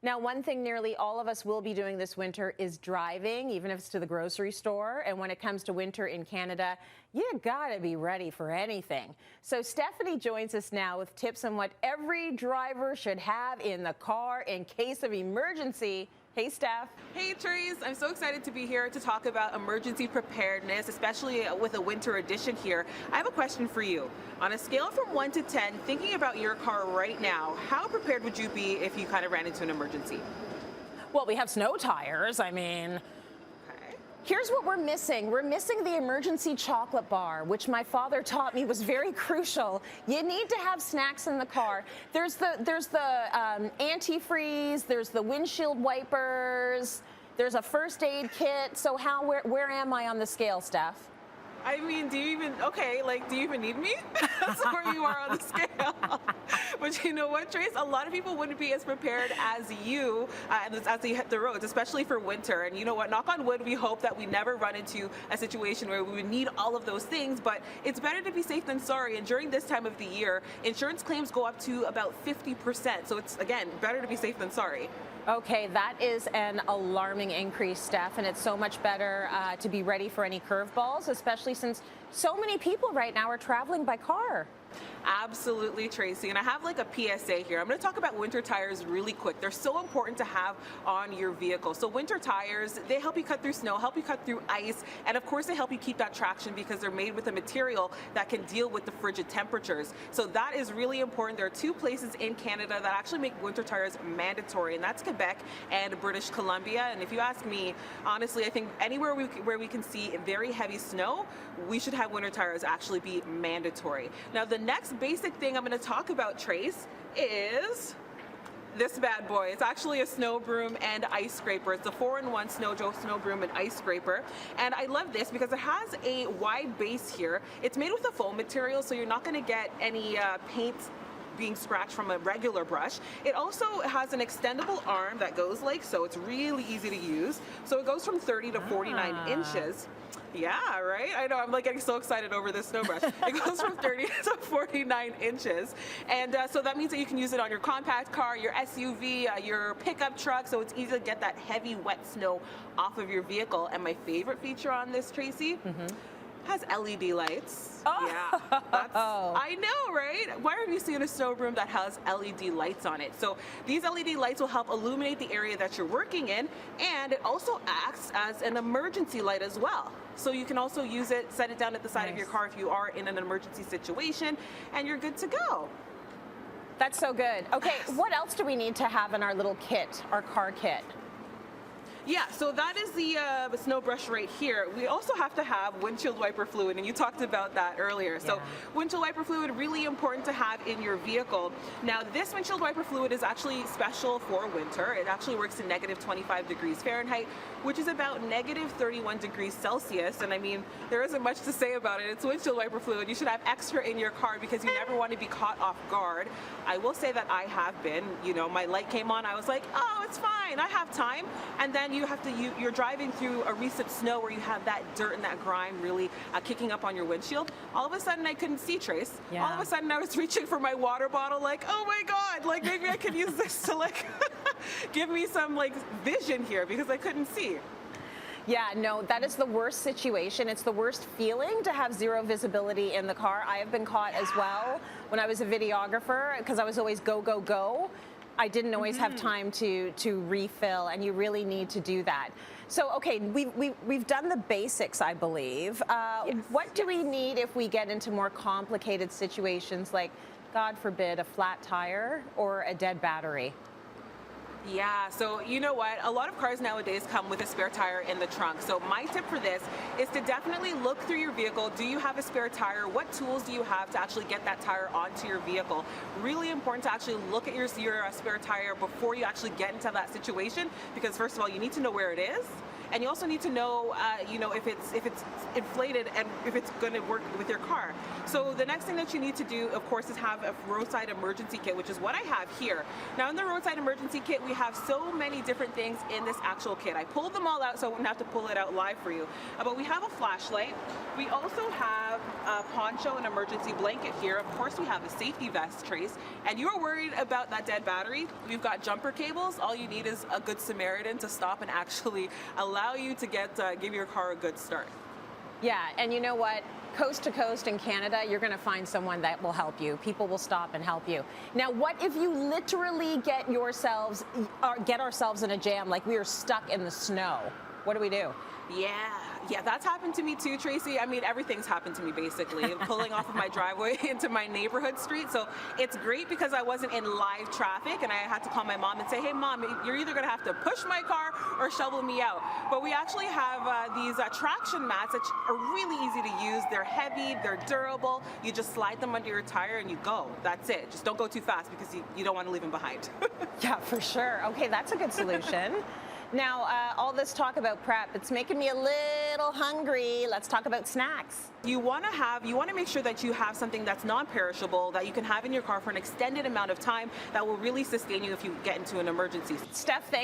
Now, one thing nearly all of us will be doing this winter is driving, even if it's to the grocery store. And when it comes to winter in Canada, you gotta be ready for anything. So Stephanie joins us now with tips on what every driver should have in the car in case of emergency. Hey, Steph. Hey, Trace. I'm so excited to be here to talk about emergency preparedness, especially with a winter edition here. I have a question for you. On a scale from 1 to 10, thinking about your car right now, how prepared would you be if you kind of ran into an emergency? Well, we have snow tires. I mean, here's what we're missing. We're missing the emergency chocolate bar, which my father taught me was very crucial. You need to have snacks in the car. There's the antifreeze, there's the windshield wipers, there's a first aid kit. So where am I on the scale, Steph? I mean, do you even need me? That's where you are on the scale. But you know what, Trace? A lot of people wouldn't be as prepared as you as they hit the roads, especially for winter. And you know what? Knock on wood, we hope that we never run into a situation where we would need all of those things. But it's better to be safe than sorry. And during this time of the year, insurance claims go up to about 50%. So it's, again, better to be safe than sorry. Okay, that is an alarming increase, Steph, and it's so much better to be ready for any curveballs, especially since so many people right now are traveling by car. Absolutely, Tracy. And I have like a PSA here. I'm going to talk about winter tires really quick. They're so important to have on your vehicle. So winter tires, they help you cut through snow, help you cut through ice, and of course they help you keep that traction because they're made with a material that can deal with the frigid temperatures. So that is really important. There are two places in Canada that actually make winter tires mandatory, and that's Quebec and British Columbia. And if you ask me, honestly, I think anywhere where we can see very heavy snow, we should have winter tires actually be mandatory. Now, the next basic thing I'm going to talk about, Trace, is this bad boy. It's actually a snow broom and ice scraper. It's a 4-in-1 snow broom and ice scraper. And I love this because it has a wide base here. It's made with a foam material, so you're not going to get any paint being scratched from a regular brush. It also has an extendable arm that goes like so. It's really easy to use. So it goes from 30 to 49 inches. Yeah, right? I know, I'm like getting so excited over this snow brush. It goes from 30 to 49 inches. And so that means that you can use it on your compact car, your SUV, your pickup truck, so it's easy to get that heavy, wet snow off of your vehicle. And my favorite feature on this, Tracy, has LED lights. Oh. Yeah, I know, right? Why have you seen a snow broom that has LED lights on it? So these LED lights will help illuminate the area that you're working in, and it also acts as an emergency light as well. So you can also use it, set it down at the side of your car if you are in an emergency situation, and you're good to go. That's so good. Okay, what else do we need to have in our little kit, our car kit? Yeah, so that is the snow brush right here. We also have to have windshield wiper fluid, and you talked about that earlier. So windshield wiper fluid, really important to have in your vehicle. Now, this windshield wiper fluid is actually special for winter. It actually works in negative 25 degrees Fahrenheit, which is about negative 31 degrees Celsius. And I mean, there isn't much to say about it. It's windshield wiper fluid. You should have extra in your car because you never want to be caught off guard. I will say that I have been. You know, my light came on. I was like, oh, it's fine. I have time. And then you're driving through a recent snow where you have that dirt and that grime really kicking up on your windshield. All of a sudden I couldn't see, Trace. Yeah. All of a sudden I was reaching for my water bottle like, oh my God, like maybe I could use this to like give me some like vision here because I couldn't see. Yeah, no, that is the worst situation. It's the worst feeling to have zero visibility in the car. I have been caught as well when I was a videographer because I was always go, go, go. I didn't always have time to refill, and you really need to do that. So, okay, we've done the basics, I believe. What do we need if we get into more complicated situations like, God forbid, a flat tire or a dead battery? Yeah, so you know what? A lot of cars nowadays come with a spare tire in the trunk. So my tip for this is to definitely look through your vehicle. Do you have a spare tire? What tools do you have to actually get that tire onto your vehicle? Really important to actually look at your spare tire before you actually get into that situation because first of all, you need to know where it is. and you also need to know, if it's inflated and if it's going to work with your car. So the next thing that you need to do, of course, is have a roadside emergency kit, which is what I have here. Now, in the roadside emergency kit, we have so many different things in this actual kit. I pulled them all out, so I wouldn't have to pull it out live for you. But we have a flashlight. We also have a poncho and emergency blanket here. Of course, we have a safety vest, Trace. And you're worried about that dead battery? We've got jumper cables. All you need is a good Samaritan to stop and actually allow you to give your car a good start. Yeah, and you know what? Coast to coast in Canada, you're going to find someone that will help you. People will stop and help you. Now, what if you literally get ourselves in a jam, like we are stuck in the snow? What do we do? Yeah, that's happened to me too, Tracy. I mean, everything's happened to me basically. Pulling off of my driveway into my neighborhood street. So it's great because I wasn't in live traffic and I had to call my mom and say, hey mom, you're either gonna have to push my car or shovel me out. But we actually have these traction mats that are really easy to use. They're heavy, they're durable. You just slide them under your tire and you go. That's it. Just don't go too fast because you don't want to leave them behind. Yeah, for sure. Okay, that's a good solution. Now, all this talk about prep, it's making me a little hungry. Let's talk about snacks. You want to make sure that you have something that's non-perishable, that you can have in your car for an extended amount of time, that will really sustain you if you get into an emergency. Steph, thank